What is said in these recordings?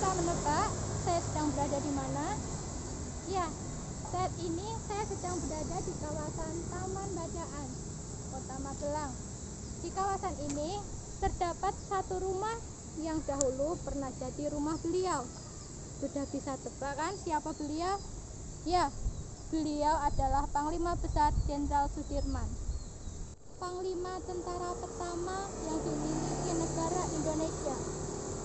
bisa menebak saya sedang berada di mana? Ya, saat ini saya sedang berada di kawasan Taman Bacaan, Kota Magelang. Di kawasan ini terdapat satu rumah yang dahulu pernah jadi rumah beliau. Sudah bisa tebak kan siapa beliau? Ya, beliau adalah Panglima Besar Jenderal Sudirman, Panglima tentara pertama yang dimiliki negara Indonesia.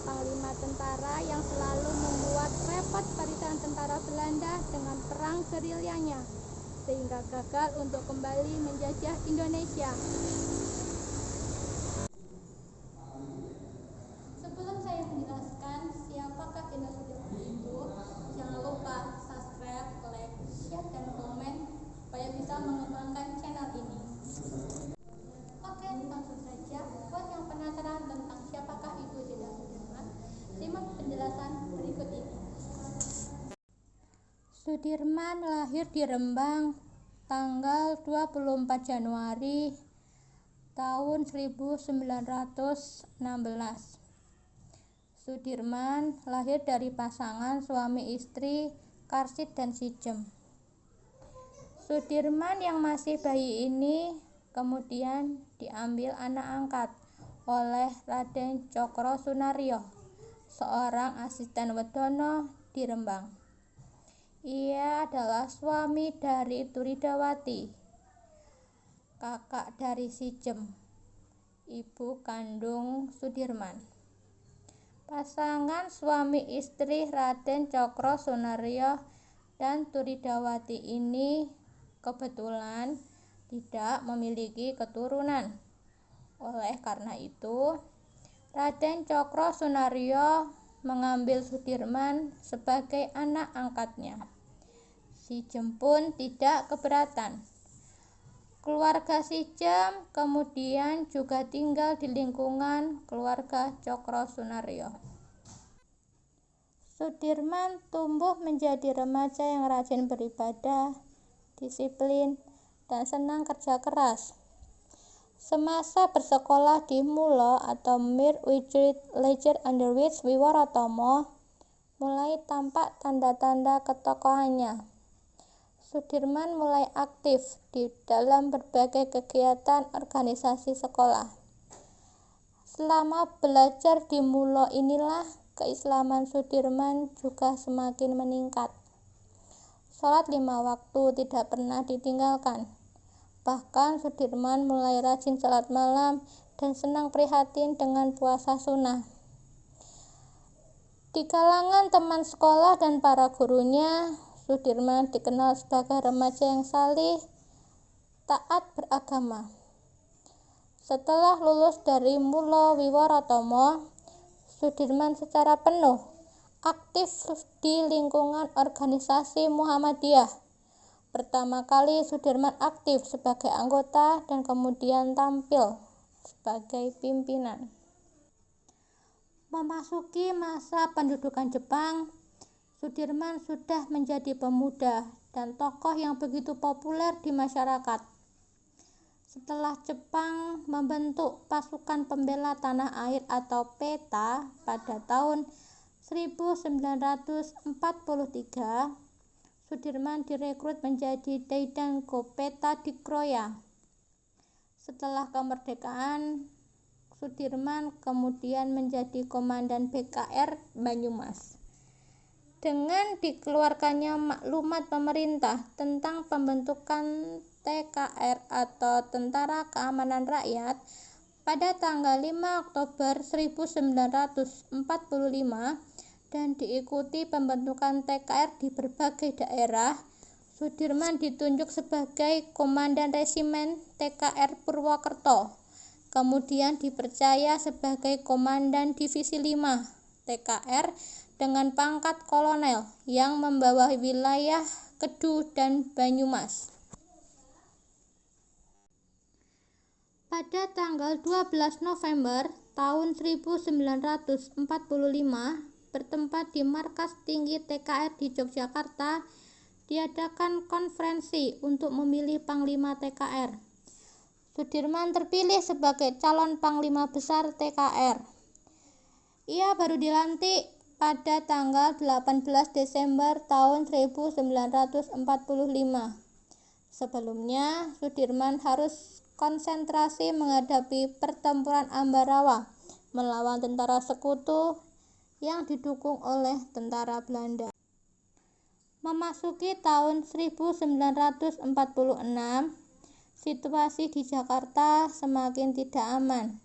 Panglima tentara yang selalu membuat repot barisan tentara Belanda dengan perang gerilyanya, sehingga gagal untuk kembali menjajah Indonesia. Sebelum saya menjelaskan siapakah Jenderal Sudirman itu, jangan lupa subscribe, like, share, dan komen supaya bisa mengembangkan channel ini. Oke, langsung saja. Buat yang penasaran tentang siapakah itu Jenderal Sudirman, simak penjelasan berikut ini. Sudirman lahir di Rembang tanggal 24 Januari tahun 1916. Sudirman lahir dari pasangan suami istri Karsid dan Sijem. Sudirman yang masih bayi ini kemudian diambil anak angkat oleh Raden Cokro Sunaryo, seorang asisten Wedono di Rembang. Ia adalah suami dari Turidawati, kakak dari Sijem, ibu kandung Sudirman. Pasangan suami istri Raden Cokro Sunaryo dan Turidawati ini kebetulan tidak memiliki keturunan. Oleh karena itu, Raden Cokro Sunaryo mengambil Sudirman sebagai anak angkatnya. Sijem pun tidak keberatan. Keluarga Sijem kemudian juga tinggal di lingkungan keluarga Cokro Sunaryo. Sudirman tumbuh menjadi remaja yang rajin beribadah, disiplin, dan senang kerja keras. Semasa bersekolah di Mulo atau Mir Wijrit Leger Underwich Wiwaratomo, mulai tampak tanda-tanda ketokohannya. Sudirman mulai aktif di dalam berbagai kegiatan organisasi sekolah. Selama belajar di Mulo inilah keislaman Sudirman juga semakin meningkat. Sholat 5 waktu tidak pernah ditinggalkan. Bahkan Sudirman mulai rajin sholat malam dan senang prihatin dengan puasa sunnah. Di kalangan teman sekolah dan para gurunya, Sudirman dikenal sebagai remaja yang salih, taat beragama. Setelah lulus dari Mulo Wiwaratomo, Sudirman secara penuh aktif di lingkungan organisasi Muhammadiyah. Pertama kali Sudirman aktif sebagai anggota dan kemudian tampil sebagai pimpinan. Memasuki masa pendudukan Jepang, Sudirman sudah menjadi pemuda dan tokoh yang begitu populer di masyarakat. Setelah Jepang membentuk pasukan pembela tanah air atau PETA pada tahun 1943, Sudirman direkrut menjadi Daidango PETA di Kroya. Setelah kemerdekaan, Sudirman kemudian menjadi komandan BKR Banyumas. Dengan dikeluarkannya maklumat pemerintah tentang pembentukan TKR atau Tentara Keamanan Rakyat pada tanggal 5 Oktober 1945 dan diikuti pembentukan TKR di berbagai daerah, Sudirman ditunjuk sebagai Komandan Resimen TKR Purwokerto, kemudian dipercaya sebagai Komandan Divisi 5 TKR dengan pangkat kolonel yang membawahi wilayah Kedu dan Banyumas. Pada tanggal 12 November tahun 1945, bertempat di markas tinggi TKR di Yogyakarta, diadakan konferensi untuk memilih Panglima TKR. Sudirman terpilih sebagai calon Panglima Besar TKR. Ia baru dilantik pada tanggal 18 Desember tahun 1945. Sebelumnya, Sudirman harus konsentrasi menghadapi pertempuran Ambarawa melawan tentara sekutu yang didukung oleh tentara Belanda. Memasuki tahun 1946, situasi di Jakarta semakin tidak aman.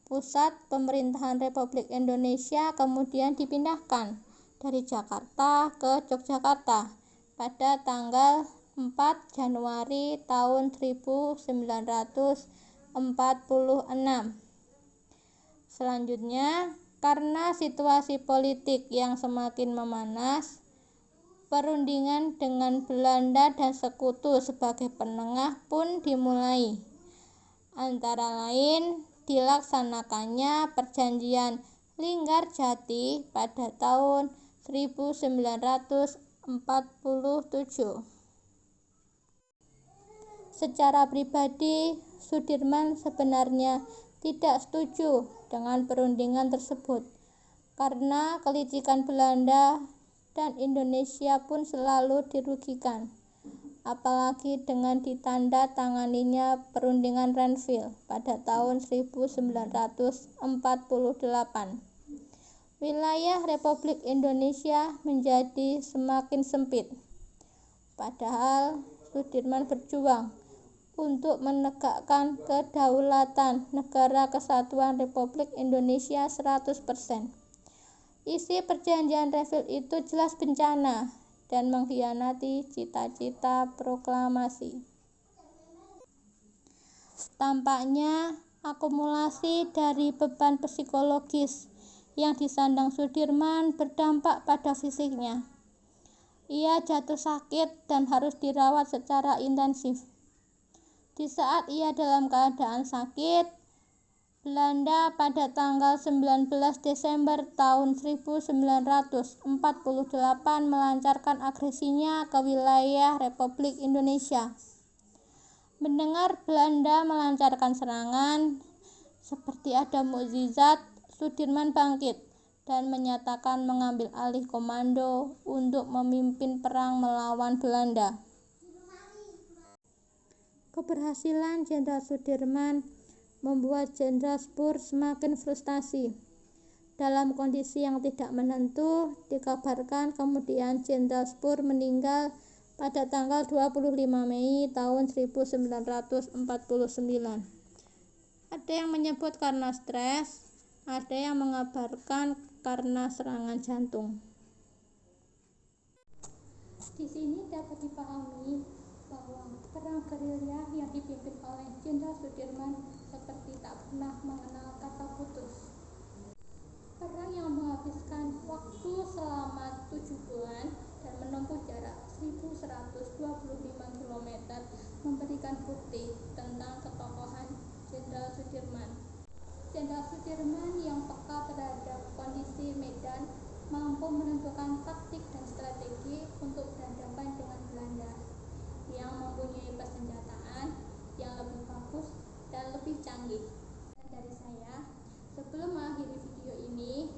Pusat pemerintahan Republik Indonesia kemudian dipindahkan dari Jakarta ke Yogyakarta pada tanggal 4 Januari tahun 1946. Selanjutnya, karena situasi politik yang semakin memanas, perundingan dengan Belanda dan sekutu sebagai penengah pun dimulai. Antara lain, dilaksanakannya Perjanjian Linggarjati pada tahun 1947. Secara pribadi, Sudirman sebenarnya tidak setuju dengan perundingan tersebut karena kelicikan Belanda dan Indonesia pun selalu dirugikan. Apalagi dengan ditanda tanganinya perundingan Renville pada tahun 1948. Wilayah Republik Indonesia menjadi semakin sempit. Padahal Sudirman berjuang untuk menegakkan kedaulatan Negara Kesatuan Republik Indonesia 100%. Isi perjanjian Renville itu jelas bencana dan mengkhianati cita-cita proklamasi. Tampaknya akumulasi dari beban psikologis yang disandang Sudirman berdampak pada fisiknya. Ia jatuh sakit dan harus dirawat secara intensif. Di saat ia dalam keadaan sakit, Belanda pada tanggal 19 Desember tahun 1948 melancarkan agresinya ke wilayah Republik Indonesia. Mendengar Belanda melancarkan serangan, seperti ada mukjizat, Sudirman bangkit dan menyatakan mengambil alih komando untuk memimpin perang melawan Belanda. Keberhasilan Jenderal Sudirman membuat Jenderal Spoor semakin frustasi. Dalam kondisi yang tidak menentu, dikabarkan kemudian Jenderal Spoor meninggal pada tanggal 25 Mei tahun 1949. Ada yang menyebut karena stres, ada yang mengabarkan karena serangan jantung. Di sini dapat dipahami bahwa perang gerilya yang dipimpin oleh Jenderal Sudirman seperti tak pernah mengenal kata putus. Perang yang menghabiskan waktu selama 7 bulan dan menempuh jarak 1125 km memberikan bukti tentang ketokohan Jenderal Sudirman. Jenderal Sudirman yang peka terhadap kondisi medan mampu menentukan taktik dan strategi untuk berhadapan dengan Belanda yang mempunyai persenjataan yang lebih bagus dan lebih canggih. Dari saya, sebelum mengakhiri video ini,